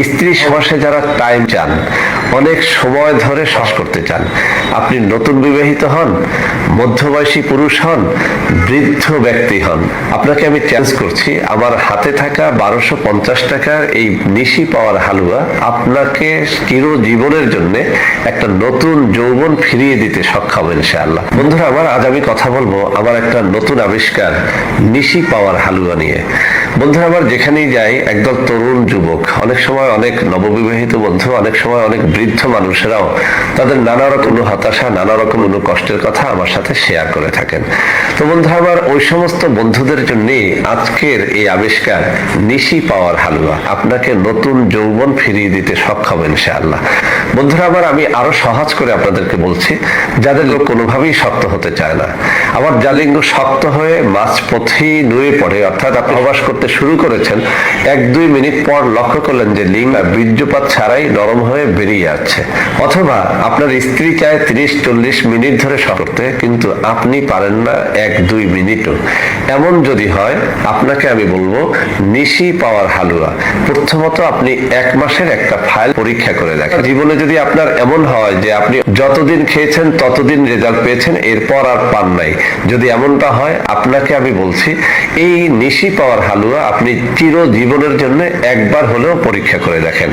স্ত্রী সমাসে যারা টাইম চান, অনেক সময় ধরে শ্বাস করতে চান, আপনি নতুন বিবাহিত হন, মধ্যবয়সী পুরুষ হন, বৃদ্ধ ব্যক্তি হন, আপনাকে আমি চ্যালেঞ্জ করছি, আমার হাতে থাকা 1250 টাকার এই নিশি পাওয়ার হালুয়া আপনাকে চিরজীবনের জন্য একটা নতুন যৌবন ফিরিয়ে দিতে সক্ষম ইনশাআল্লাহ। বন্ধুরা আমার, আজ আমি কথা বলবো আমার একটা নতুন আবিষ্কার নিশি পাওয়ার হালুয়া নিয়ে। বন্ধুরা আমার, যেখানেই যাই একদল তরুণ যুবক, অনেক সময় অনেক নববিবাহিত বন্ধু, অনেক সময় অনেক বৃদ্ধ মানুষেরাও তাদের নানা রকম হতাশা, নানা রকম কষ্টের কথা আমার সাথে শেয়ার করে থাকেন। তো বন্ধুরা আমার, ওই সমস্ত বন্ধুদের জন্য আজকের এই আবিষ্কার নিশি পাওয়ার হালুয়া আপনাকে নতুন যৌবন ফিরিয়ে দিতে সক্ষম ইনশাআল্লাহ। বন্ধুরা আমার, আমি আরো সহজ করে আপনাদেরকে বলছি, যাদের লোক কোনোভাবেই শক্ত হতে চায় না, আবার যা লিঙ্গ শক্ত হয়ে মাঝপথেই নুয়ে পড়ে, অর্থাৎ আপনি প্রবাস করতে শুরু করেছেন, 1-2 মিনিট পর লক্ষ্য করলেন যে লিঙ্গ বীর্যপাত ছাড়াই নরম হয়ে বেরিয়ে যাচ্ছে, অথবা আপনার স্ত্রী চায় 30-40 মিনিট ধরে করতে, কিন্তু আপনি পারেন না 1-2 মিনিটও, এমন যদি হয়, আপনাকে আমি বলবো নিশি পাওয়ার হালুয়া। প্রথমত আপনি 1 মাসের একটা ফাইল পরীক্ষা করে দেখেন। জীবনে যদি আপনার এমন হয় যে আপনি যতদিন খেয়েছেন ততদিন রেজাল্ট পেয়েছেন, এরপর আর পান নাই, যদি এমনটা হয়, আপনাকে আমি বলছি এই নিশি পাওয়ার হালুয়া আপনি চিরজীবনের জন্য একবার হলেও পরীক্ষা করে দেখেন।